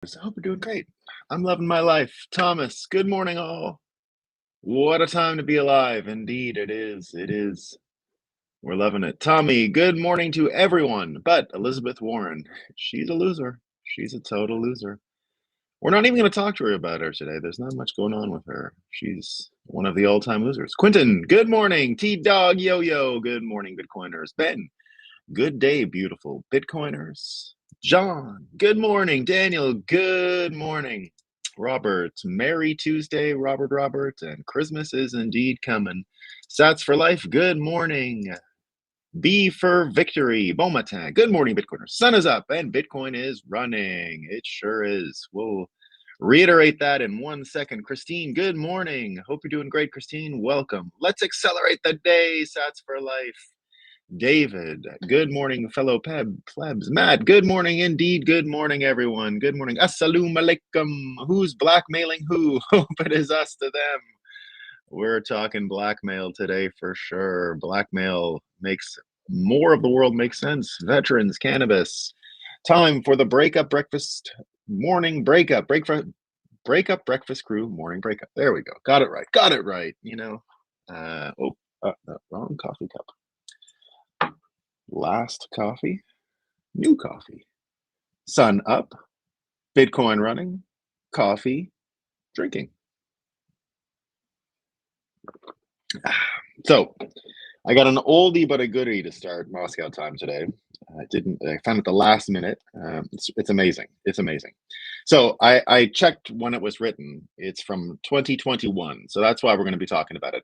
I hope you're doing great. I'm loving my life. Thomas, good morning, all. What a time to be alive. Indeed, it is. It is. We're loving it. Tommy, good morning to everyone. But Elizabeth Warren, she's a loser. She's a total loser. We're not even going to talk to her about her today. There's not much going on with her. She's one of the all-time losers. Quentin, good morning. T-Dog Yo-Yo, good morning, Bitcoiners. Ben, good day, beautiful Bitcoiners. John, good morning. Daniel, good morning. Robert, Merry Tuesday, Robert, and Christmas is indeed coming. Sats for Life, good morning. B for Victory, Bomatan, good morning, Bitcoiners. Sun is up and Bitcoin is running. It sure is. We'll reiterate that in 1 second. Christine, good morning. Hope you're doing great, Christine. Welcome. Let's accelerate the day, Sats for Life. David, good morning, fellow plebs. Matt, good morning indeed. Good morning, everyone. Good morning. Assalamu alaikum. Who's blackmailing who? Hope it is us to them. We're talking blackmail today for sure. Blackmail makes more of the world make sense. Veterans, cannabis. Time for the breakup breakfast morning breakup. Breakup breakfast crew morning breakup. There we go. Got it right. Got it right. You know. Wrong coffee cup. Last coffee, new coffee. Sun up, Bitcoin running, coffee drinking. So I got an oldie but a goodie to start Moscow time today. I found it the last minute. It's amazing. It's amazing. So I checked when it was written. It's from 2021. So that's why we're going to be talking about it.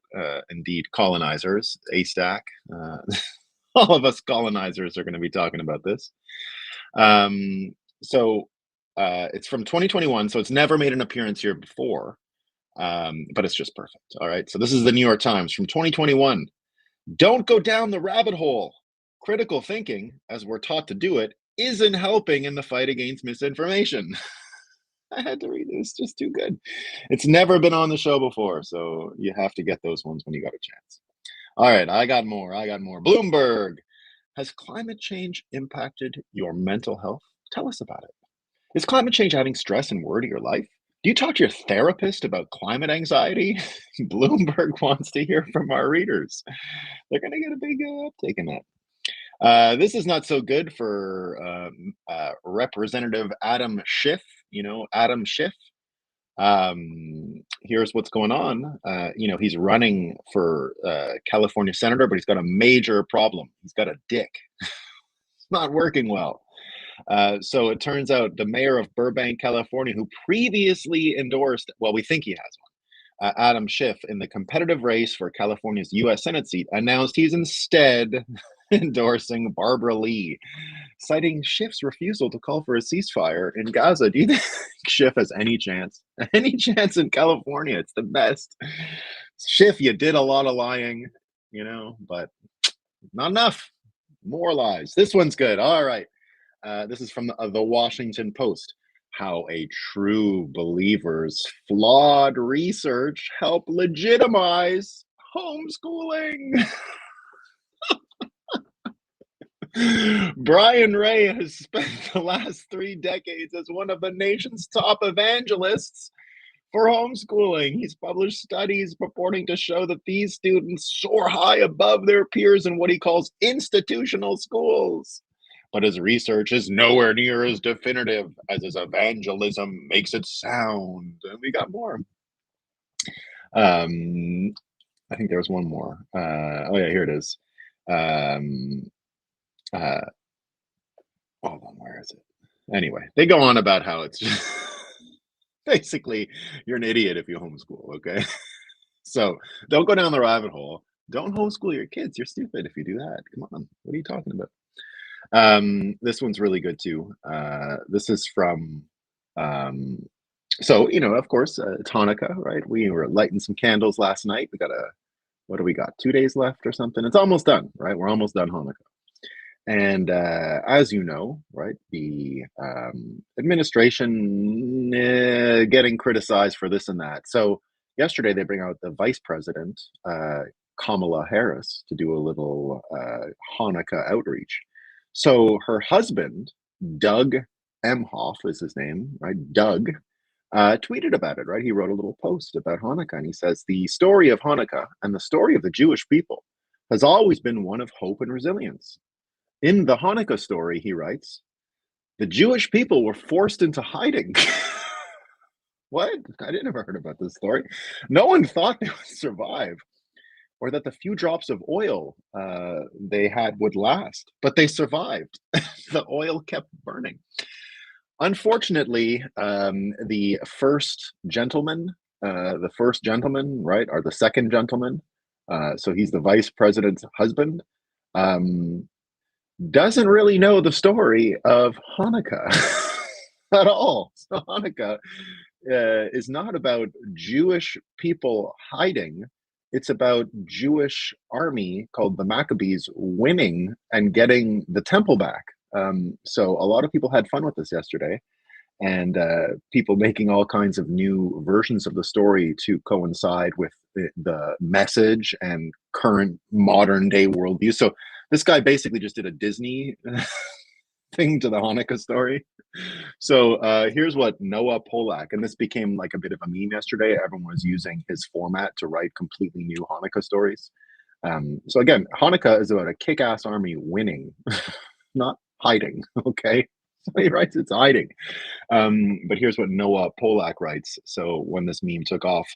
Indeed, colonizers, A stack. All of us colonizers are going to be talking about this. So it's from 2021, so it's never made an appearance here before, but it's just perfect. All right, so this is the New York Times from 2021. Don't go down the rabbit hole. Critical thinking, as we're taught to do it, isn't helping in the fight against misinformation. I had to read it. It's just too good. It's never been on the show before, so you have to get those ones when you got a chance. All right, I got more. Bloomberg. Has climate change impacted your mental health? Tell us about it. Is climate change adding stress and worry to your life? Do you talk to your therapist about climate anxiety? Bloomberg wants to hear from our readers. They're going to get a big uptake in that. This is not so good for Representative Adam Schiff. You know, Adam Schiff. Here's what's going on. He's running for California senator, but he's got a major problem. He's got a dick. It's not working well. So it turns out the mayor of Burbank, California, who previously endorsed, well, we think he has one, Adam Schiff, in the competitive race for California's U.S. Senate seat, announced he's instead endorsing Barbara Lee, citing Schiff's refusal to call for a ceasefire in Gaza. Do you think Schiff has any chance? Any chance in California? It's the best. Schiff, you did a lot of lying, but not enough. More lies. This one's good. All right. This is from the Washington Post. How a true believer's flawed research help legitimize homeschooling. Brian Ray has spent the last 3 decades as one of the nation's top evangelists for homeschooling. He's published studies purporting to show that these students soar high above their peers in what he calls institutional schools. But his research is nowhere near as definitive as his evangelism makes it sound. And we got more. I think there was one more. Here it is. Hold on, where is it? Anyway, they go on about how it's just basically you're an idiot if you homeschool, okay? So don't go down the rabbit hole. Don't homeschool your kids. You're stupid if you do that. Come on, what are you talking about? This one's really good too. This is from, of course, it's Hanukkah, right? We were lighting some candles last night. What do we got? 2 days left or something? It's almost done, right? We're almost done Hanukkah. And as you know, right, the administration getting criticized for this and that. So yesterday they bring out the vice president, Kamala Harris, to do a little Hanukkah outreach. So her husband, Doug Emhoff is his name, right? Doug, tweeted about it, right? He wrote a little post about Hanukkah, and he says, "The story of Hanukkah and the story of the Jewish people has always been one of hope and resilience. In the Hanukkah story," he writes, "the Jewish people were forced into hiding." What? I didn't ever heard about this story. No one thought they would survive, or that the few drops of oil they had would last, but they survived. The oil kept burning. Unfortunately, the first gentleman, right, or the second gentleman, so he's the vice president's husband, um, doesn't really know the story of Hanukkah at all. So Hanukkah is not about Jewish people hiding. It's about Jewish army called the Maccabees winning and getting the temple back. So a lot of people had fun with this yesterday, and people making all kinds of new versions of the story to coincide with the message and current modern day worldview. So this guy basically just did a Disney thing to the Hanukkah story. So here's what Noah Polak, and this became like a bit of a meme yesterday. Everyone was using his format to write completely new Hanukkah stories. So again, Hanukkah is about a kick-ass army winning, not hiding. Okay, so he writes it's hiding. But here's what Noah Polak writes. So when this meme took off,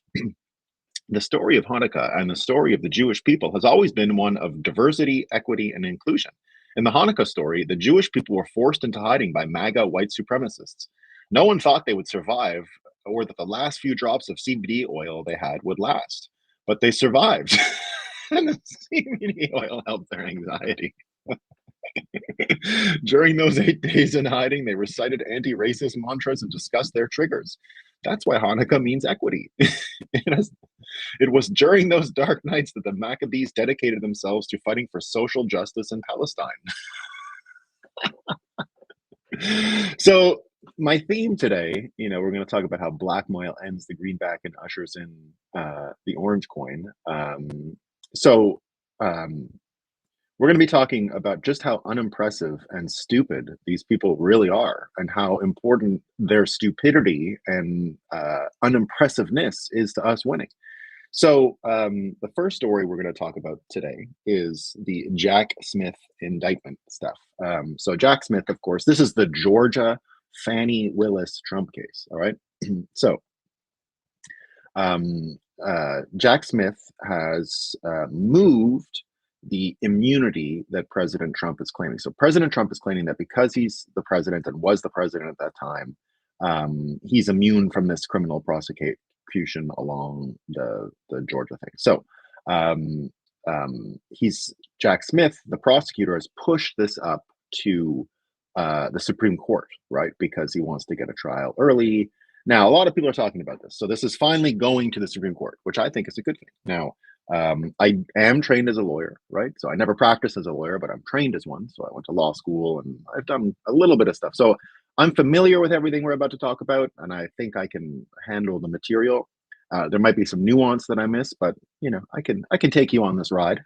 the story of Hanukkah and the story of the Jewish people has always been one of diversity, equity, and inclusion. In the Hanukkah story, the Jewish people were forced into hiding by MAGA white supremacists. No one thought they would survive or that the last few drops of CBD oil they had would last, but they survived. And the CBD oil helped their anxiety. During those 8 days in hiding, they recited anti racist mantras and discussed their triggers. That's why Hanukkah means equity. It was during those dark nights that the Maccabees dedicated themselves to fighting for social justice in Palestine. So, my theme today, we're going to talk about how Blackmail ends the Greenback and ushers in the orange coin. So, um, we're going to be talking about just how unimpressive and stupid these people really are, and how important their stupidity and unimpressiveness is to us winning. So, the first story we're going to talk about today is the Jack Smith indictment stuff. So, Jack Smith, of course, this is the Georgia Fannie Willis Trump case. All right. So, Jack Smith has moved the immunity that President Trump is claiming. So President Trump is claiming that because he's the president and was the president at that time, he's immune from this criminal prosecution along the Georgia thing. So he's Jack Smith, the prosecutor, has pushed this up to the Supreme Court, right? Because he wants to get a trial early. Now, a lot of people are talking about this. So this is finally going to the Supreme Court, which I think is a good thing. Now, I am trained as a lawyer, right? So I never practiced as a lawyer, but I'm trained as one. So I went to law school and I've done a little bit of stuff. So I'm familiar with everything we're about to talk about, and I think I can handle the material. There might be some nuance that I miss, but I can take you on this ride.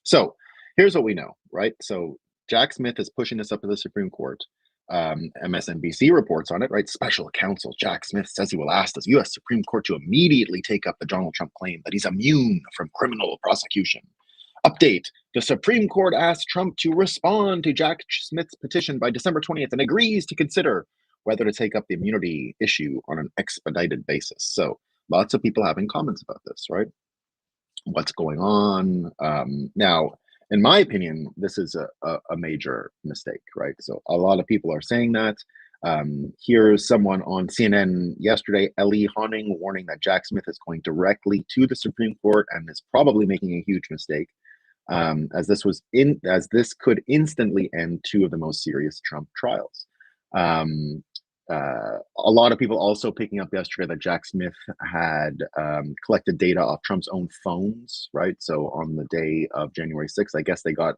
So here's what we know, right? So Jack Smith is pushing this up to the Supreme Court. MSNBC reports on it, right? Special counsel Jack Smith says he will ask the U.S. Supreme Court to immediately take up the Donald Trump claim that he's immune from criminal prosecution. Update: the Supreme Court asked Trump to respond to Jack Smith's petition by December 20th and agrees to consider whether to take up the immunity issue on an expedited basis. So lots of people having comments about this, right? What's going on? Now, in my opinion, this is a major mistake, right? So a lot of people are saying that. Here's someone on CNN yesterday, Ellie Honning, warning that Jack Smith is going directly to the Supreme Court and is probably making a huge mistake, as this could instantly end two of the most serious Trump trials. A lot of people also picking up yesterday that Jack Smith had collected data off Trump's own phones, right? So on the day of January 6th, I guess they got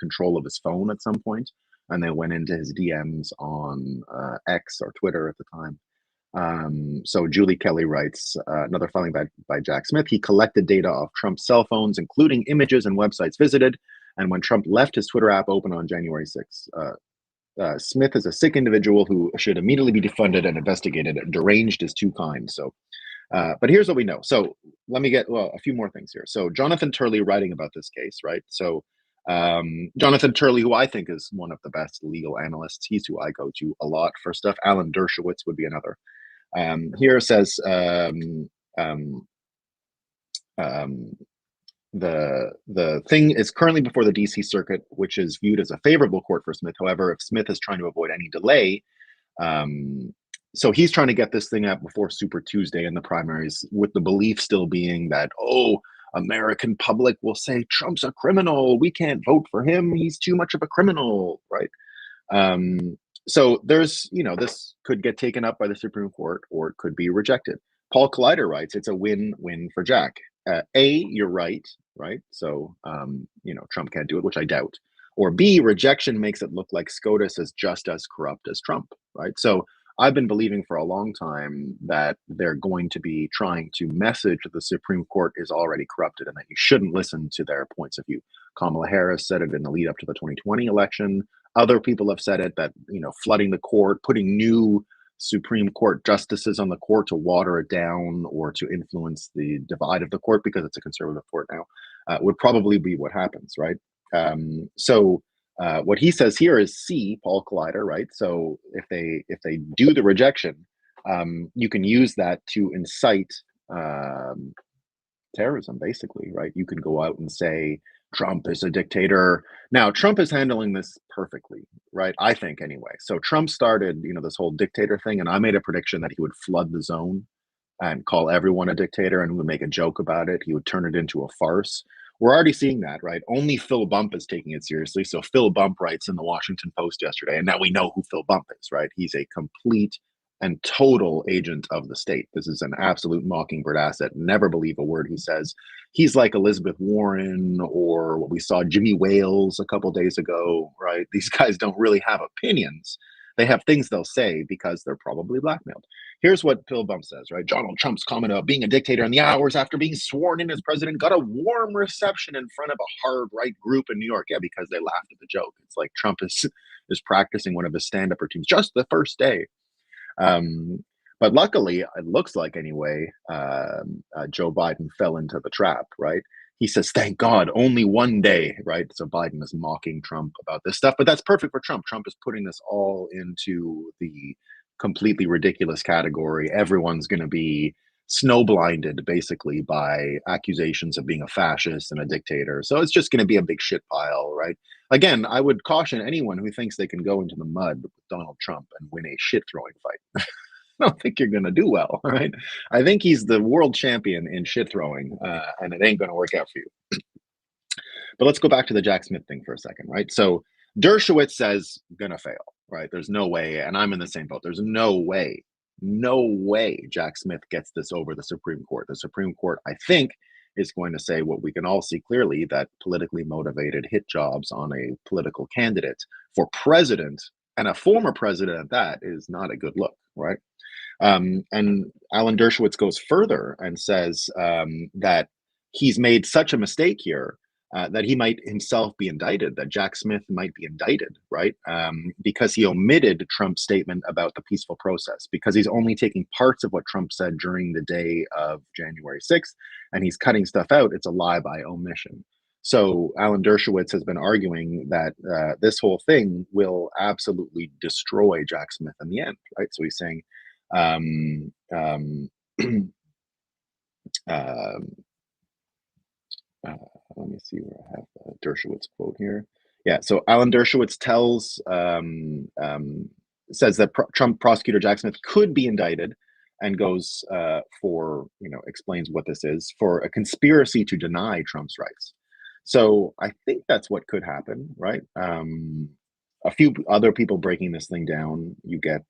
control of his phone at some point, and they went into his DMs on X or Twitter at the time. So Julie Kelly writes, another filing by Jack Smith, he collected data off Trump's cell phones, including images and websites visited, and when Trump left his Twitter app open on January 6th, Smith is a sick individual who should immediately be defunded and investigated. Deranged is too kind. So, but here's what we know. So let me get a few more things here. So Jonathan Turley writing about this case, right? So Jonathan Turley, who I think is one of the best legal analysts, he's who I go to a lot for stuff. Alan Dershowitz would be another. Here says the thing is currently before the DC Circuit, which is viewed as a favorable court for Smith. However, if Smith is trying to avoid any delay, so he's trying to get this thing out before Super Tuesday in the primaries, with the belief still being that, oh, American public will say Trump's a criminal. We can't vote for him. He's too much of a criminal, right? So there's, this could get taken up by the Supreme Court or it could be rejected. Paul Collider writes, it's a win-win for Jack. You're right? So, Trump can't do it, which I doubt. Or B, rejection makes it look like SCOTUS is just as corrupt as Trump, right? So I've been believing for a long time that they're going to be trying to message that the Supreme Court is already corrupted and that you shouldn't listen to their points of view. Kamala Harris said it in the lead up to the 2020 election. Other people have said it, that, flooding the court, putting new Supreme Court justices on the court to water it down or to influence the divide of the court, because it's a conservative court now, would probably be what happens, right? So what he says here is C, Paul Collider, right? So if they do the rejection, you can use that to incite terrorism, basically, right? You can go out and say Trump is a dictator. Now, Trump is handling this perfectly, right? I think, anyway. So Trump started, this whole dictator thing, and I made a prediction that he would flood the zone and call everyone a dictator and would make a joke about it. He would turn it into a farce. We're already seeing that, right? Only Phil Bump is taking it seriously. So Phil Bump writes in the Washington Post yesterday, and now we know who Phil Bump is, right? He's a complete and total agent of the state. This is an absolute mockingbird asset. Never believe a word he says. He's like Elizabeth Warren or what we saw Jimmy Wales a couple days ago, right? These guys don't really have opinions. They have things they'll say because they're probably blackmailed. Here's what Phil Bump says, right? Donald Trump's comment about being a dictator in the hours after being sworn in as president got a warm reception in front of a hard right group in New York. Yeah, because they laughed at the joke. It's like Trump is practicing one of his stand-up routines just the first day. But luckily, it looks like anyway, Joe Biden fell into the trap, right? He says, thank God, only one day, right? So Biden is mocking Trump about this stuff, but that's perfect for Trump. Trump is putting this all into the completely ridiculous category. Everyone's going to be snowblinded, basically, by accusations of being a fascist and a dictator. So it's just going to be a big shit pile, right? Again, I would caution anyone who thinks they can go into the mud with Donald Trump and win a shit throwing fight. I don't think you're going to do well, right? I think he's the world champion in shit throwing, and it ain't going to work out for you. But let's go back to the Jack Smith thing for a second, right? So Dershowitz says gonna fail, right? There's no way, and I'm in the same boat. There's no way Jack Smith gets this over the Supreme Court. The Supreme Court, I think, is going to say what we can all see clearly, that politically motivated hit jobs on a political candidate for president, and a former president at that, is not a good look, right? And Alan Dershowitz goes further and says that he's made such a mistake here that he might himself be indicted, that Jack Smith might be indicted, right? Because he omitted Trump's statement about the peaceful process, because he's only taking parts of what Trump said during the day of January 6th, and he's cutting stuff out. It's a lie by omission. So Alan Dershowitz has been arguing that this whole thing will absolutely destroy Jack Smith in the end, right? So he's saying, let me see where I have the Dershowitz quote here. Yeah, so Alan Dershowitz says that Trump prosecutor Jack Smith could be indicted, and goes explains what this is, for a conspiracy to deny Trump's rights. So I think that's what could happen, right? A few other people breaking this thing down. You get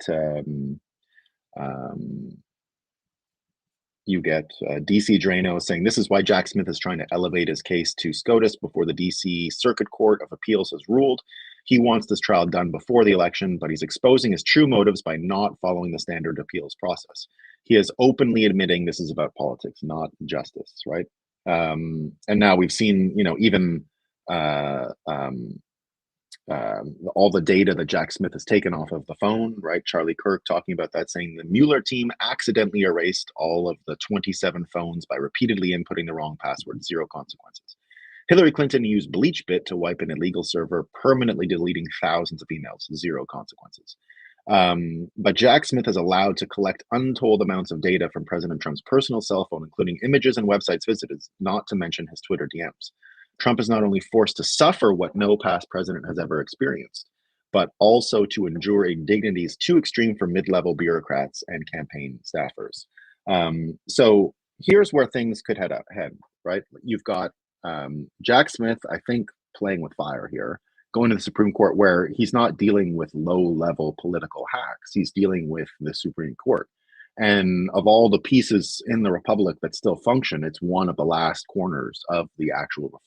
DC Drano saying this is why Jack Smith is trying to elevate his case to SCOTUS before the DC Circuit Court of Appeals has ruled. He wants this trial done before the election, but he's exposing his true motives by not following the standard appeals process. He is openly admitting this is about politics, not justice, right? And now we've seen, even all the data that Jack Smith has taken off of the phone, right? Charlie Kirk talking about that, saying the Mueller team accidentally erased all of the 27 phones by repeatedly inputting the wrong password, zero consequences. Hillary Clinton used BleachBit to wipe an illegal server, permanently deleting thousands of emails, zero consequences. But Jack Smith is allowed to collect untold amounts of data from President Trump's personal cell phone, including images and websites visited, not to mention his Twitter DMs. Trump is not only forced to suffer what no past president has ever experienced, but also to endure indignities too extreme for mid-level bureaucrats and campaign staffers. So here's where things could head, right? You've got Jack Smith, I think, playing with fire here, going to the Supreme Court, where he's not dealing with low-level political hacks. He's dealing with the Supreme Court. And of all the pieces in the republic that still function, it's one of the last corners of the actual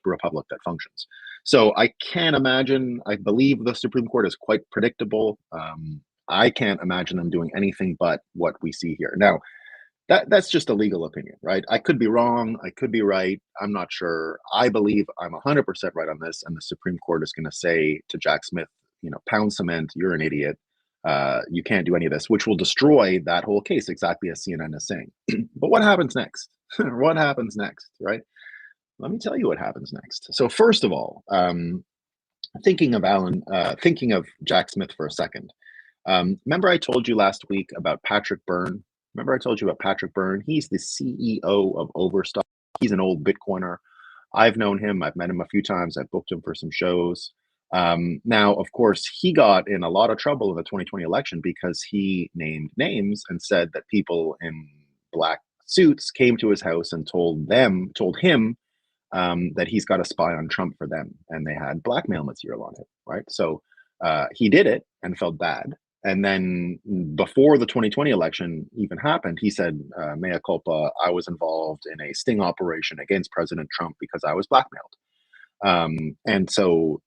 republic that functions. So I can't imagine, I believe the Supreme Court is quite predictable. I can't imagine them doing anything but what we see here. Now, that's just a legal opinion, right? I could be wrong. I could be right. I'm not sure. I believe I'm 100% right on this. And the Supreme Court is going to say to Jack Smith, pound cement, you're an idiot. You can't do any of this, which will destroy that whole case, exactly as CNN is saying. But what happens next? What happens next, right? Let me tell you what happens next. So first of all, thinking of Jack Smith for a second. Remember I told you last week about Patrick Byrne? Remember I told you about Patrick Byrne? He's the CEO of Overstock. He's an old Bitcoiner. I've known him. I've met him a few times. I've booked him for some shows. Now, of course, he got in a lot of trouble in the 2020 election because he named names and said that people in black suits came to his house and told him that he's got a spy on Trump for them, and they had blackmail material on him, right? So he did it and felt bad. And then before the 2020 election even happened, he said, mea culpa, I was involved in a sting operation against President Trump because I was blackmailed. And so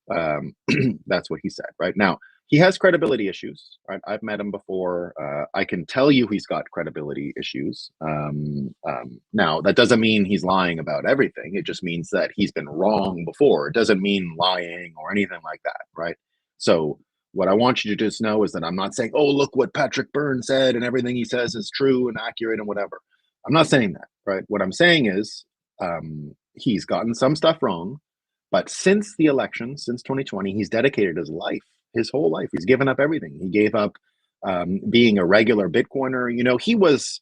that's what he said, right? Now, he has credibility issues, right? I've met him before. I can tell you he's got credibility issues. Now, that doesn't mean he's lying about everything. It just means that he's been wrong before. It doesn't mean lying or anything like that, right? So what I want you to just know is that I'm not saying, oh, look what Patrick Byrne said and everything he says is true and accurate and whatever. I'm not saying that, right? What I'm saying is he's gotten some stuff wrong, but since the election, since 2020, he's dedicated his life, his whole life. He's given up everything. He gave up being a regular Bitcoiner. He was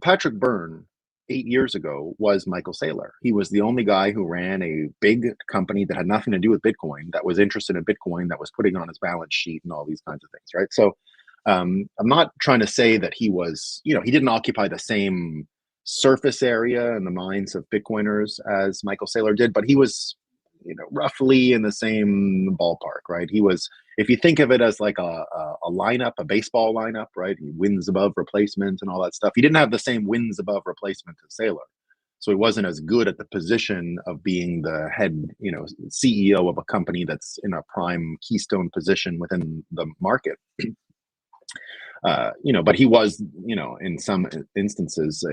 Patrick Byrne 8 years ago was Michael Saylor. He was the only guy who ran a big company that had nothing to do with Bitcoin, that was interested in Bitcoin, that was putting on his balance sheet and all these kinds of things, right? So I'm not trying to say that he was, he didn't occupy the same surface area in the minds of Bitcoiners as Michael Saylor did, but he was roughly in the same ballpark, right? He was, if you think of it as like a lineup, a baseball lineup, right? He wins above replacement and all that stuff. He didn't have the same wins above replacement as Saylor. So he wasn't as good at the position of being the head, CEO of a company that's in a prime keystone position within the market. But he was, in some instances,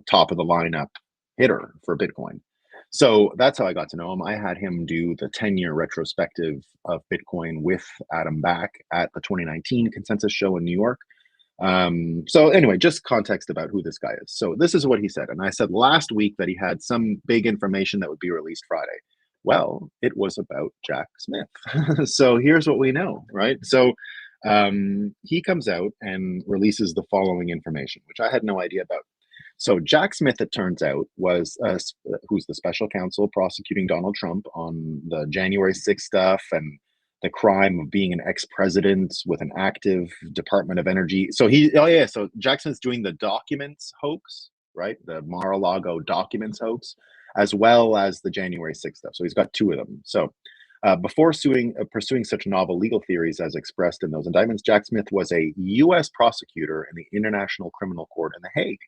top of the lineup hitter for Bitcoin. So that's how I got to know him. I had him do the 10-year retrospective of Bitcoin with Adam Back at the 2019 Consensus Show in New York. So anyway, just context about who this guy is. So this is what he said. And I said last week that he had some big information that would be released Friday. Well, it was about Jack Smith. So here's what we know, right? So he comes out and releases the following information, which I had no idea about. So Jack Smith, it turns out, was who's the special counsel prosecuting Donald Trump on the January 6th stuff and the crime of being an ex-president with an active Department of Energy. So so Jack Smith's doing the documents hoax, right? The Mar-a-Lago documents hoax, as well as the January 6th stuff. So he's got two of them. So before pursuing such novel legal theories as expressed in those indictments, Jack Smith was a U.S. prosecutor in the International Criminal Court in The Hague.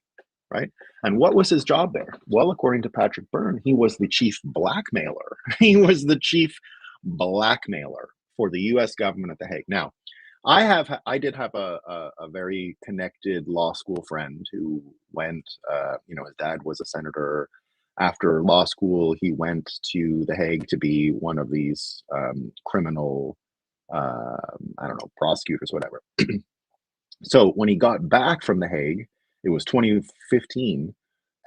Right. And what was his job there? Well, according to Patrick Byrne, he was the chief blackmailer. He was the chief blackmailer for the U.S. government at The Hague. Now, I did have a very connected law school friend who went, his dad was a senator. After law school, he went to The Hague to be one of these criminal, I don't know, prosecutors, whatever. So when he got back from The Hague, it was 2015,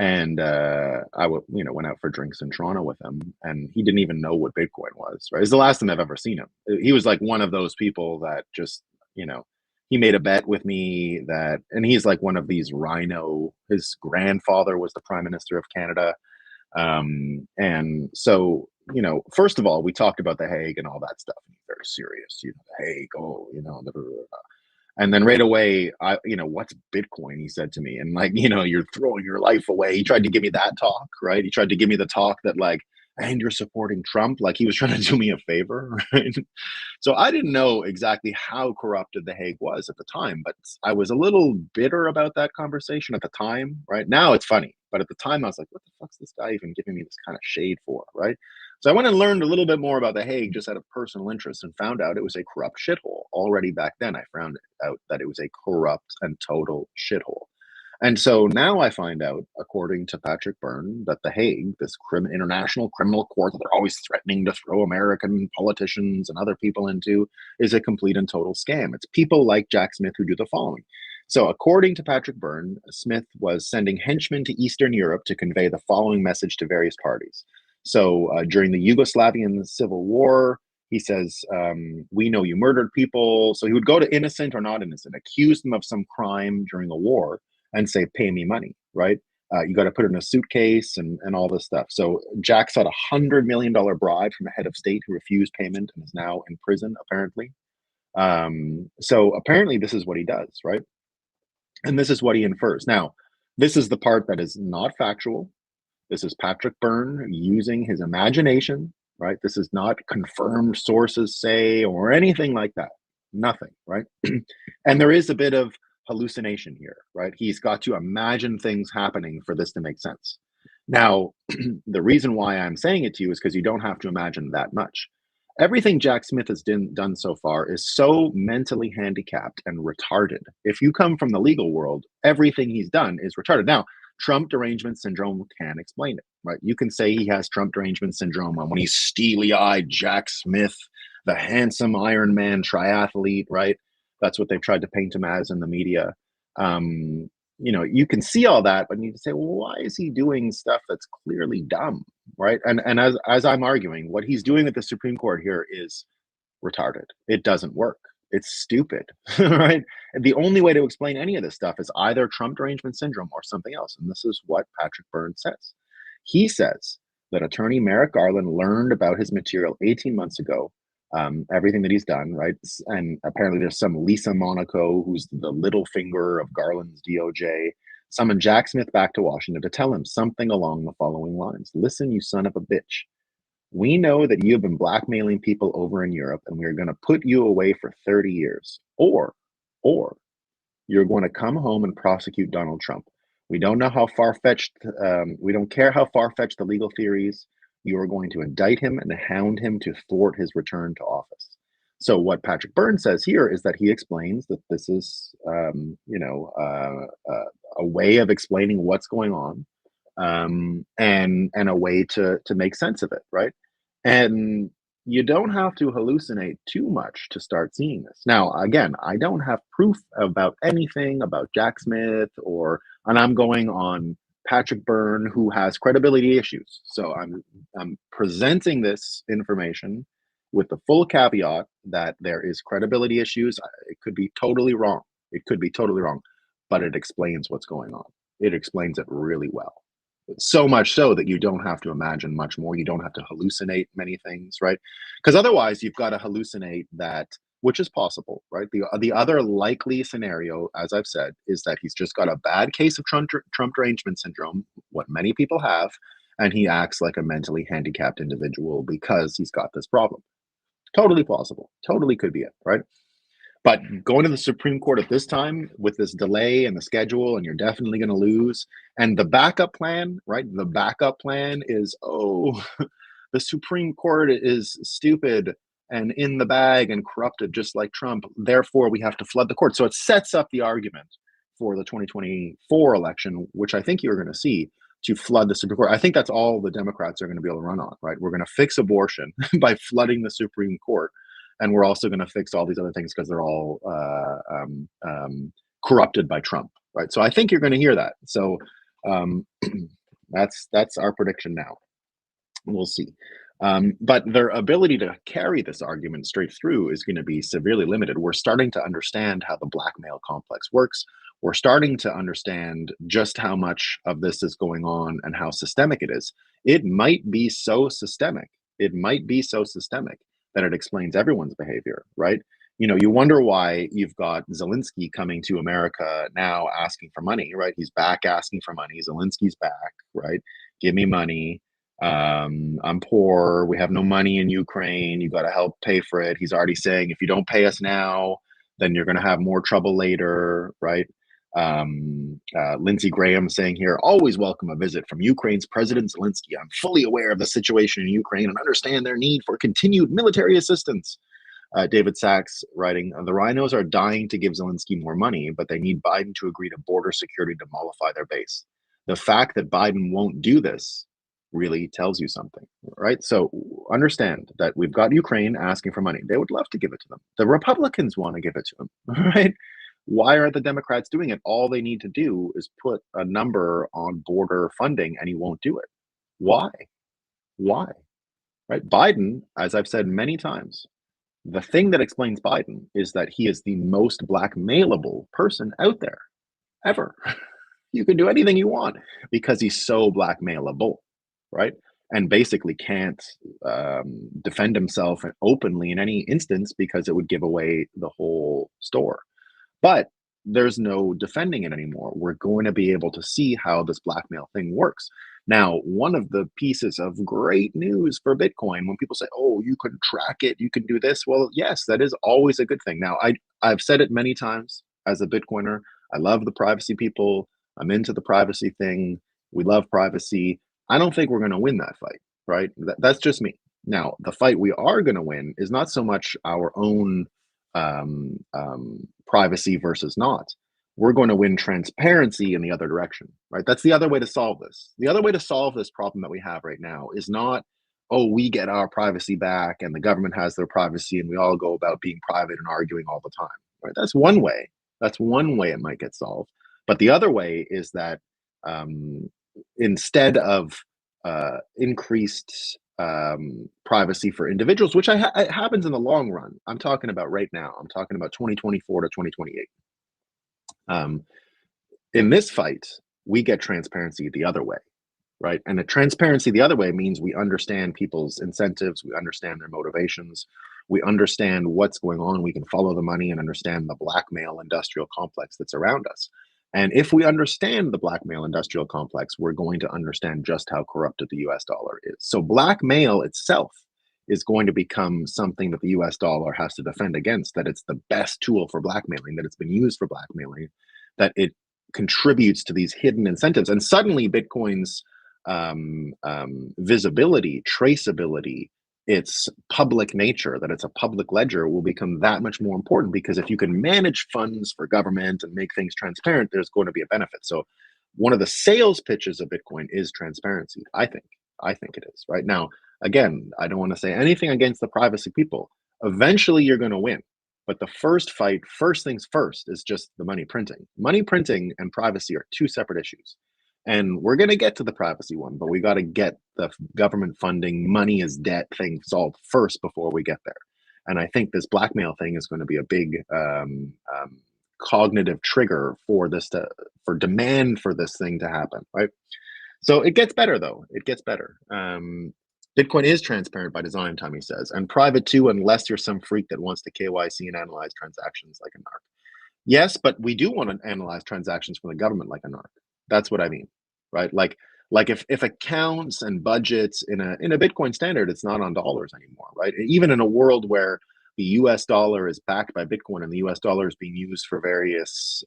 and went out for drinks in Toronto with him, and he didn't even know what Bitcoin was. Right, it's the last time I've ever seen him. He was like one of those people that just, he made a bet with me that, and he's like one of these rhino. His grandfather was the Prime Minister of Canada, and so, first of all, we talked about The Hague and all that stuff. And he's very serious, The Hague, oh, blah, blah, blah. And then right away, what's Bitcoin? He said to me, and like, you're throwing your life away. He tried to give me that talk, right? He tried to give me the talk that like, and you're supporting Trump, like he was trying to do me a favor, right? So I didn't know exactly how corrupted The Hague was at the time, but I was a little bitter about that conversation at the time, right? Now it's funny, but at the time I was like, what the fuck's this guy even giving me this kind of shade for, right? So I went and learned a little bit more about The Hague just out of personal interest and found out it was a corrupt shithole. Already back then, I found out that it was a corrupt and total shithole. And so now I find out, according to Patrick Byrne, that The Hague, this international criminal court that they're always threatening to throw American politicians and other people into, is a complete and total scam. It's people like Jack Smith who do the following. So according to Patrick Byrne, Smith was sending henchmen to Eastern Europe to convey the following message to various parties. So during the Yugoslavian Civil War, he says, we know you murdered people. So he would go to innocent or not innocent, accuse them of some crime during a war, and say, pay me money, right? You got to put it in a suitcase and all this stuff. So Jack sought $100 million bribe from a head of state who refused payment and is now in prison, apparently. So apparently this is what he does, right? And this is what he infers. Now, this is the part that is not factual. This is Patrick Byrne using his imagination, right? This is not confirmed sources say or anything like that. Nothing, right? And there is a bit of hallucination here, right? He's got to imagine things happening for this to make sense. Now, the reason why I'm saying it to you is because you don't have to imagine that much. Everything Jack Smith has done so far is so mentally handicapped and retarded. If you come from the legal world, everything he's done is retarded. Now, Trump derangement syndrome can explain it, right? You can say he has Trump derangement syndrome when he's steely-eyed Jack Smith, the handsome Iron Man triathlete, right? That's what they've tried to paint him as in the media. You can see all that, but you can say, well, why is he doing stuff that's clearly dumb, right? And as I'm arguing, what he's doing at the Supreme Court here is retarded. It doesn't work. It's stupid, right? And the only way to explain any of this stuff is either Trump derangement syndrome or something else. And this is what Patrick Byrne says. He says that attorney Merrick Garland learned about his material 18 months ago, everything that he's done, right? And apparently there's some Lisa Monaco, who's the little finger of Garland's DOJ, summoned Jack Smith back to Washington to tell him something along the following lines. Listen, you son of a bitch. We know that you have been blackmailing people over in Europe, and we're going to put you away for 30 years. Or you're going to come home and prosecute Donald Trump. We don't know how far-fetched, we don't care how far-fetched the legal theories. You are going to indict him and hound him to thwart his return to office. So what Patrick Byrne says here is that he explains that this is, a way of explaining what's going on, and a way to make sense of it, right? And you don't have to hallucinate too much to start seeing this. Now, again, I don't have proof about anything about Jack Smith, and I'm going on Patrick Byrne, who has credibility issues. So I'm presenting this information with the full caveat that there is credibility issues. It could be totally wrong. It could be totally wrong, but it explains what's going on. It explains it really well. So much so that you don't have to imagine much more. You don't have to hallucinate many things, right? Because otherwise, you've got to hallucinate that, which is possible, right? The other likely scenario, as I've said, is that he's just got a bad case of Trump derangement syndrome, what many people have, and he acts like a mentally handicapped individual because he's got this problem. Totally plausible. Totally could be it, right? But going to the Supreme Court at this time with this delay and the schedule, and you're definitely going to lose. And the backup plan, right? The backup plan is, the Supreme Court is stupid and in the bag and corrupted just like Trump. Therefore, we have to flood the court. So it sets up the argument for the 2024 election, which I think you're going to see. to flood the Supreme Court. I think that's all the Democrats are going to be able to run on, right? We're going to fix abortion by flooding the Supreme Court, and we're also going to fix all these other things because they're all corrupted by Trump, right? So I think you're going to hear that. So um, that's our prediction now. We'll see. But their ability to carry this argument straight through is going to be severely limited. We're starting to understand how the blackmail complex works. We're starting to understand just how much of this is going on and how systemic it is. It might be so systemic. It might be so systemic that it explains everyone's behavior, right? You know, you wonder why you've got Zelensky coming to America now asking for money, right? He's back asking for money. Zelensky's back, right? Give me money. I'm poor. We have no money in Ukraine. You got to help pay for it. He's already saying, if you don't pay us now, then you're going to have more trouble later, right? Lindsey Graham saying here, always welcome a visit from Ukraine's President Zelensky. I'm fully aware of the situation in Ukraine and understand their need for continued military assistance. David Sachs writing, the rhinos are dying to give Zelensky more money, but they need Biden to agree to border security to mollify their base. The fact that Biden won't do this really tells you something, right? So understand that we've got Ukraine asking for money. They would love to give it to them. The Republicans want to give it to them, right? Why are the Democrats doing it? All they need to do is put a number on border funding and he won't do it. Why? Why? Right? Biden, as I've said many times, the thing that explains Biden is that he is the most blackmailable person out there ever. You can do anything you want because he's so blackmailable, right? And basically can't defend himself openly in any instance because it would give away the whole store. But there's no defending it anymore. We're going to be able to see how this blackmail thing works. Now, one of the pieces of great news for Bitcoin, when people say, oh, you can track it, you can do this. Well, yes, that is always a good thing. Now, I've said it many times as a Bitcoiner. I love the privacy people. I'm into the privacy thing. We love privacy. I don't think we're going to win that fight, right? That's just me. Now, the fight we are going to win is not so much our own privacy versus not. We're going to win transparency in the other direction, right? That's the other way to solve this. The other way to solve this problem that we have right now is not, oh, we get our privacy back and the government has their privacy and we all go about being private and arguing all the time, right? That's one way. That's one way it might get solved. But the other way is that instead of increased privacy for individuals, which it happens in the long run. I'm talking about right now. I'm talking about 2024 to 2028. In this fight, we get transparency the other way, right? And the transparency the other way means we understand people's incentives, we understand their motivations, we understand what's going on, we can follow the money and understand the blackmail industrial complex that's around us. And if we understand the blackmail industrial complex, we're going to understand just how corrupted the US dollar is. So blackmail itself is going to become something that the US dollar has to defend against, that it's the best tool for blackmailing, that it's been used for blackmailing, that it contributes to these hidden incentives. And suddenly Bitcoin's visibility, traceability, its public nature, that it's a public ledger, will become that much more important, because if you can manage funds for government and make things transparent, there's going to be a benefit. So one of the sales pitches of Bitcoin is transparency. I think it is. Right now, again, I don't want to say anything against the privacy people. Eventually you're going to win. But the first fight, first things first, is just the money printing. Money printing and privacy are two separate issues. And we're going to get to the privacy one, but we got to get the government funding, money is debt thing solved first before we get there. And I think this blackmail thing is going to be a big cognitive trigger for this for demand for this thing to happen, right? So it gets better, though. It gets better. Bitcoin is transparent by design, Tommy says, and private too, unless you're some freak that wants to KYC and analyze transactions like a narc. Yes, but we do want to analyze transactions from the government like a narc. That's what I mean, right? Like if accounts and budgets in a Bitcoin standard, it's not on dollars anymore, right? Even in a world where the US dollar is backed by Bitcoin and the US dollar is being used for various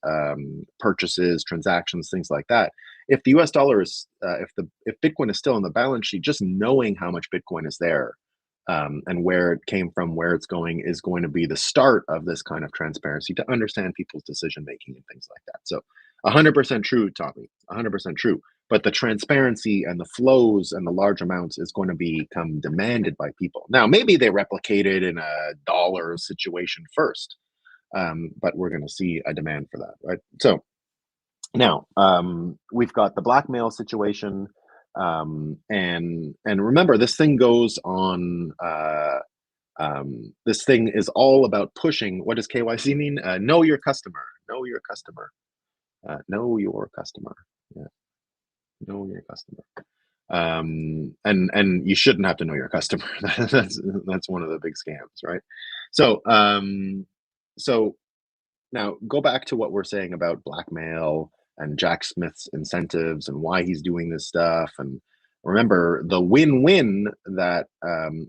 purchases, transactions, things like that. If the US dollar is, if Bitcoin is still on the balance sheet, just knowing how much Bitcoin is there and where it came from, where it's going, is going to be the start of this kind of transparency to understand people's decision making and things like that. So 100% true, Tommy, 100% true. but the transparency and the flows and the large amounts is going to become demanded by people. Now, maybe they replicate it in a dollar situation first, but we're going to see a demand for that, right? So now we've got the blackmail situation, and remember, this thing goes on. This thing is all about pushing. What does KYC mean? Know your customer. Know your customer. Know your customer. Yeah, know your customer. And you shouldn't have to know your customer. That's one of the big scams, right? So so now go back to what we're saying about blackmail and Jack Smith's incentives and why he's doing this stuff. And remember, the win-win that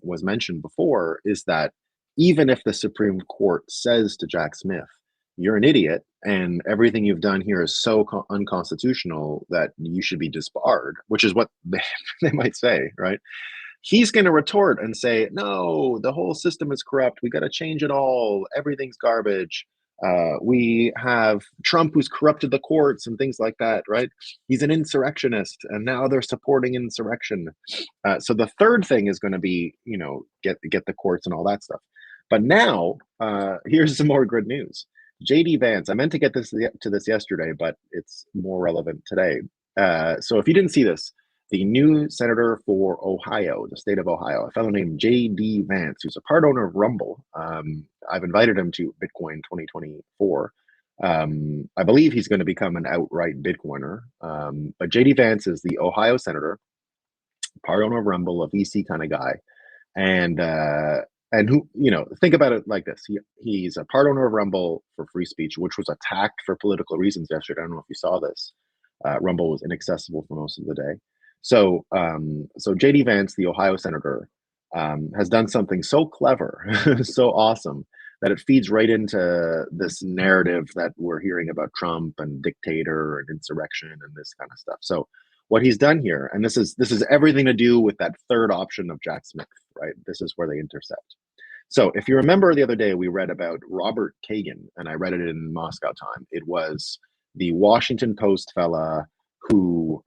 was mentioned before is that even if the Supreme Court says to Jack Smith, "You're an idiot, and everything you've done here is so unconstitutional that you should be disbarred," which is what they might say, right? He's going to retort and say, "No, the whole system is corrupt. We got to change it all. Everything's garbage. We have Trump who's corrupted the courts and things like that," right? He's an insurrectionist, and now they're supporting insurrection. So the third thing is going to be, get the courts and all that stuff. But now, here's some more good news. JD Vance, I meant to get to this yesterday, but it's more relevant today. So if you didn't see this, the new senator for Ohio, the state of Ohio, a fellow named J.D. Vance, who's a part owner of Rumble. I've invited him to Bitcoin 2024. I believe he's going to become an outright Bitcoiner. But J.D. Vance is the Ohio senator, part owner of Rumble, a VC kind of guy. And who, think about it like this. He's a part owner of Rumble for free speech, which was attacked for political reasons yesterday. I don't know if you saw this. Rumble was inaccessible for most of the day. So J.D. Vance, the Ohio senator, has done something so clever, so awesome, that it feeds right into this narrative that we're hearing about Trump and dictator and insurrection and this kind of stuff. So what he's done here, and this is everything to do with that third option of Jack Smith, right? This is where they intersect. So if you remember the other day, we read about Robert Kagan, and I read it in Moscow time. It was the Washington Post fella who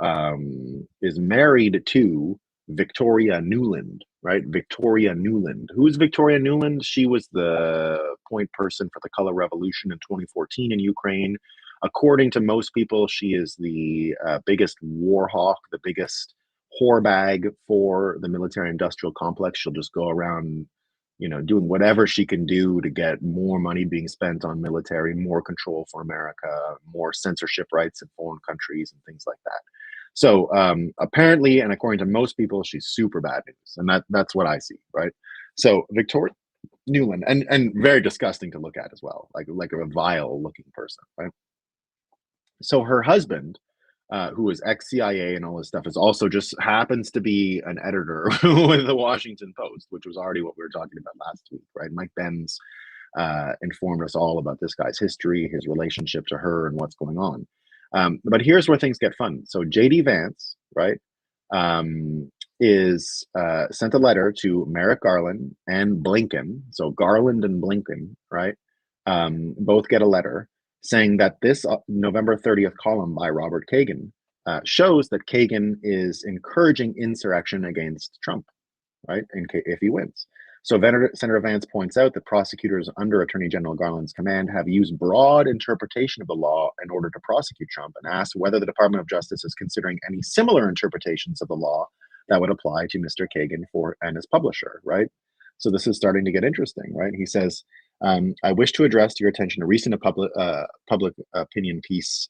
is married to Victoria Nuland, right? Victoria Nuland. Who's Victoria Nuland? She was the point person for the color revolution in 2014 in Ukraine. According to most people, she is the biggest war hawk, the biggest whore bag for the military industrial complex. She'll just go around, doing whatever she can do to get more money being spent on military, more control for America, more censorship rights in foreign countries and things like that. So apparently, and according to most people, she's super bad news. And that's what I see, right? So Victoria Nuland, and very disgusting to look at as well, like a vile looking person, right? So her husband, who is ex-CIA and all this stuff, is also just happens to be an editor with the Washington Post, which was already what we were talking about last week, right? Mike Benz informed us all about this guy's history, his relationship to her, and what's going on. But here's where things get fun. So J.D. Vance, right, is sent a letter to Merrick Garland and Blinken. So Garland and Blinken, right, both get a letter saying that this November 30th column by Robert Kagan shows that Kagan is encouraging insurrection against Trump, right, if he wins. So Senator Vance points out that prosecutors under Attorney General Garland's command have used broad interpretation of the law in order to prosecute Trump, and asks whether the Department of Justice is considering any similar interpretations of the law that would apply to Mr. Kagan and his publisher, right? So this is starting to get interesting, right? He says, I wish to address to your attention a recent public opinion piece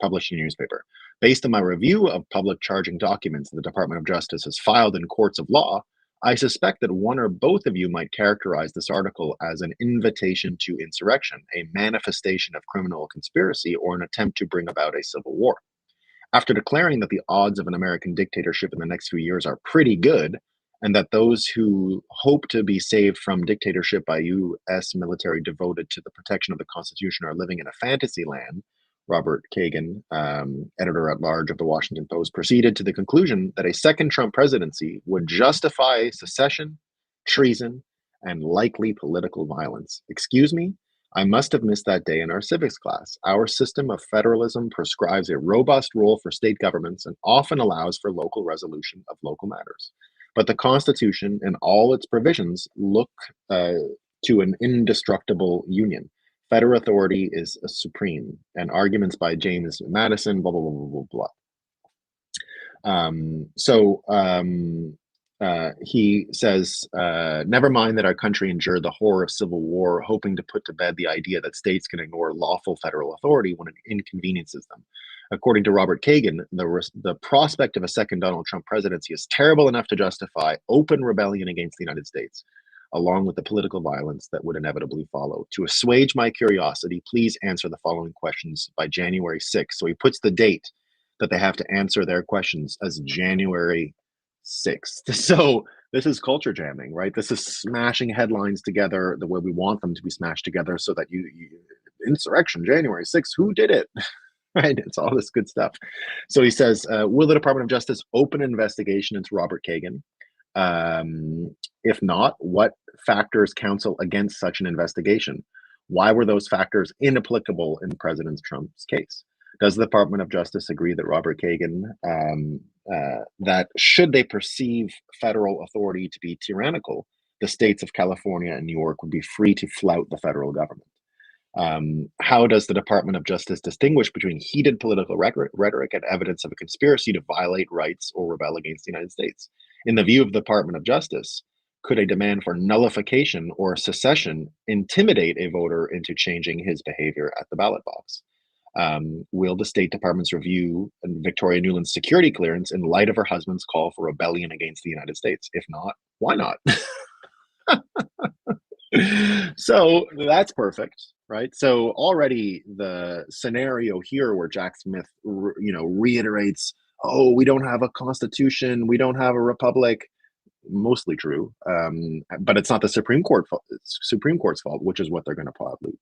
published in a newspaper. Based on my review of public charging documents the Department of Justice has filed in courts of law, I suspect that one or both of you might characterize this article as an invitation to insurrection, a manifestation of criminal conspiracy, or an attempt to bring about a civil war. After declaring that the odds of an American dictatorship in the next few years are pretty good, and that those who hope to be saved from dictatorship by U.S. military devoted to the protection of the Constitution are living in a fantasy land, Robert Kagan, editor-at-large of the Washington Post, proceeded to the conclusion that a second Trump presidency would justify secession, treason, and likely political violence. Excuse me? I must have missed that day in our civics class. Our system of federalism prescribes a robust role for state governments and often allows for local resolution of local matters. But the Constitution and all its provisions look uh, to an indestructible union. Federal authority is supreme, and arguments by James Madison, blah, blah, blah, blah, blah, blah. He says, never mind that our country endured the horror of civil war, hoping to put to bed the idea that states can ignore lawful federal authority when it inconveniences them. According to Robert Kagan, the prospect of a second Donald Trump presidency is terrible enough to justify open rebellion against the United States, along with the political violence that would inevitably follow. To assuage my curiosity, please answer the following questions by January 6th. So he puts the date that they have to answer their questions as January 6th. So this is culture jamming, right? This is smashing headlines together the way we want them to be smashed together so that you insurrection, January 6th, who did it? Right? It's all this good stuff. So he says, will the Department of Justice open an investigation into Robert Kagan? If not, what factors counsel against such an investigation? Why were those factors inapplicable in President Trump's case? Does the Department of Justice agree that Robert Kagan, that should they perceive federal authority to be tyrannical, the states of California and New York would be free to flout the federal government? How does the Department of Justice distinguish between heated political rhetoric and evidence of a conspiracy to violate rights or rebel against the United States? In the view of the Department of Justice, could a demand for nullification or secession intimidate a voter into changing his behavior at the ballot box? Will the State Department's review Victoria Nuland's security clearance in light of her husband's call for rebellion against the United States? If not, why not? So that's perfect, right? So already the scenario here where Jack Smith, reiterates, "Oh, we don't have a constitution, we don't have a republic," mostly true, but it's not the Supreme Court fault. It's Supreme Court's fault, which is what they're going to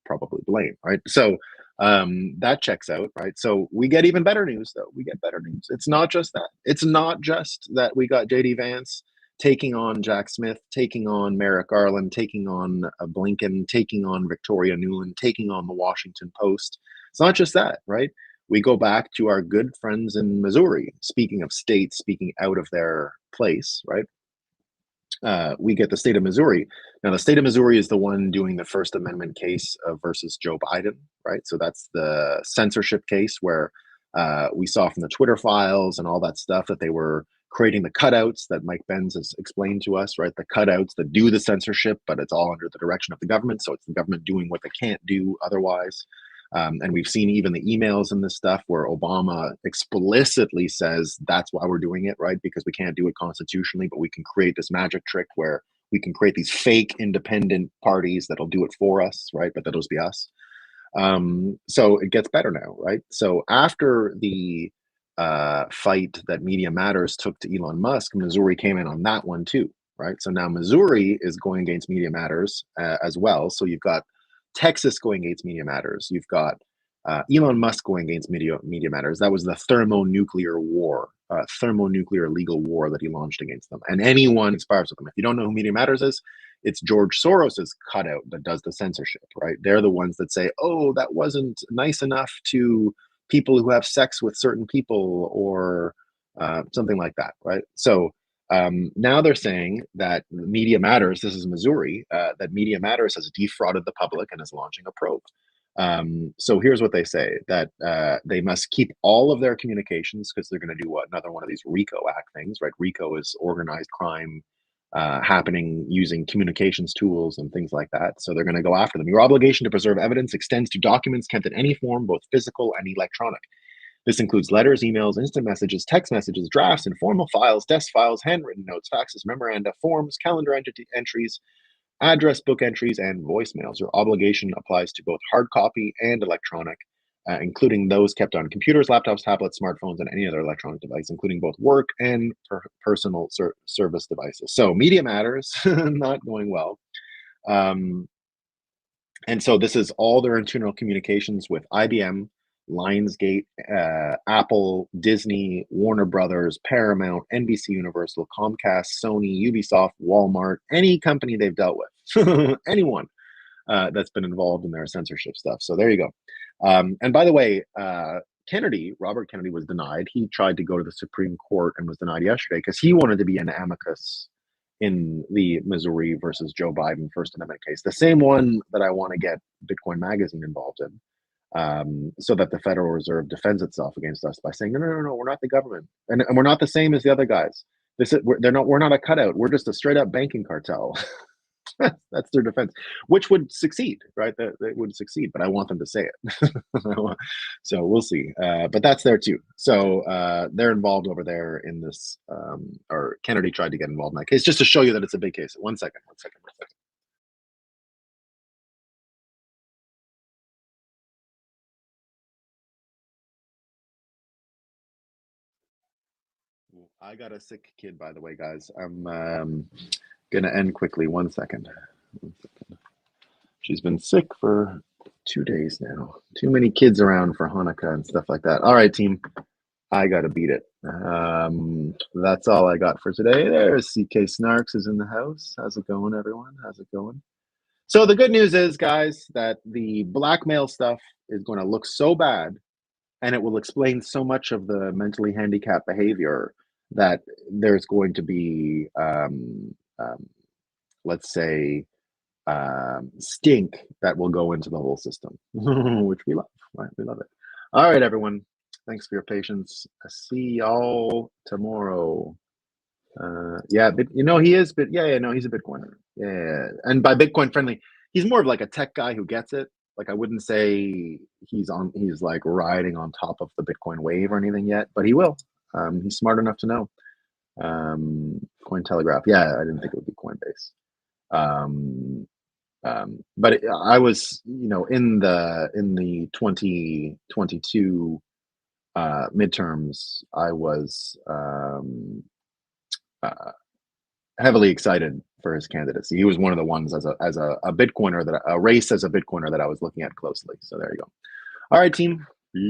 probably blame, right? So that checks out, right? So we get even better news, though. We get better news. It's not just that. It's not just that we got JD Vance taking on Jack Smith, taking on Merrick Garland, taking on Blinken, taking on Victoria Nuland, taking on the Washington Post. It's not just that, right? We go back to our good friends in Missouri. Speaking of states speaking out of their place, right? We get the state of Missouri. Now, the state of Missouri is the one doing the First Amendment case versus Joe Biden, right? So that's the censorship case where we saw from the Twitter files and all that stuff that they were creating the cutouts that Mike Benz has explained to us, right? The cutouts that do the censorship, but it's all under the direction of the government. So it's the government doing what they can't do otherwise. And we've seen even the emails and this stuff where Obama explicitly says that's why we're doing it, right? Because we can't do it constitutionally, but we can create this magic trick where we can create these fake independent parties that'll do it for us, right? But that'll just be us. So it gets better now, right? So after the fight that Media Matters took to Elon Musk, Missouri came in on that one too, right? So now Missouri is going against Media Matters as well. So you've got Texas going against Media Matters. You've got Elon Musk going against Media Matters. That was the thermonuclear legal war that he launched against them. And anyone inspires with them. If you don't know who Media Matters is, it's George Soros's cutout that does the censorship, right? They're the ones that say, "Oh, that wasn't nice enough to people who have sex with certain people," or something like that, right? So now they're saying that Media Matters, this is Missouri, that Media Matters has defrauded the public and is launching a probe. So here's what they say, that they must keep all of their communications because they're going to do another one of these RICO Act things, right? RICO is organized crime happening using communications tools and things like that. So they're going to go after them. Your obligation to preserve evidence extends to documents kept in any form, both physical and electronic. This includes letters, emails, instant messages, text messages, drafts, informal files, desk files, handwritten notes, faxes, memoranda, forms, calendar entries, address book entries, and voicemails. Your obligation applies to both hard copy and electronic, including those kept on computers, laptops, tablets, smartphones, and any other electronic device, including both work and personal service devices. So Media Matters, not going well. And so this is all their internal communications with IBM, Lionsgate, Apple, Disney, Warner Brothers, Paramount, NBC Universal, Comcast, Sony, Ubisoft, Walmart, any company they've dealt with, anyone. that's been involved in their censorship stuff. So there you go. And by the way, Robert Kennedy was denied. He tried to go to the Supreme Court and was denied yesterday because he wanted to be an amicus in the Missouri versus Joe Biden First Amendment case, the same one that I want to get Bitcoin Magazine involved in, so that the Federal Reserve defends itself against us by saying, no, we're not the government, and we're not the same as the other guys. We're not a cutout. We're just a straight up banking cartel. That's their defense, which would succeed, right? That would succeed, but I want them to say it. So we'll see. But that's there too. So they're involved over there in this, or Kennedy tried to get involved in that case, just to show you that it's a big case. One second. I got a sick kid, by the way, guys. I'm gonna end quickly. One second. She's been sick for 2 days now. Too many kids around for Hanukkah and stuff like that. All right, team. I gotta beat it. That's all I got for today. There's CK Snarks is in the house. How's it going, everyone? How's it going? So the good news is, guys, that the blackmail stuff is going to look so bad, and it will explain so much of the mentally handicapped behavior that there's going to be, let's say, stink that will go into the whole system, which we love, right? We love it. All right, everyone. Thanks for your patience. See y'all tomorrow. Yeah, but he is, but no, he's a Bitcoiner. Yeah, and by Bitcoin friendly, he's more of like a tech guy who gets it. Like I wouldn't say he's like riding on top of the Bitcoin wave or anything yet, but he will. He's smart enough to know. Cointelegraph. Yeah, I didn't think it would be Coinbase. But I was, in the 2022 midterms, I was heavily excited for his candidacy. He was one of the ones as a Bitcoiner, a race as a Bitcoiner that I was looking at closely. So there you go. All right, team.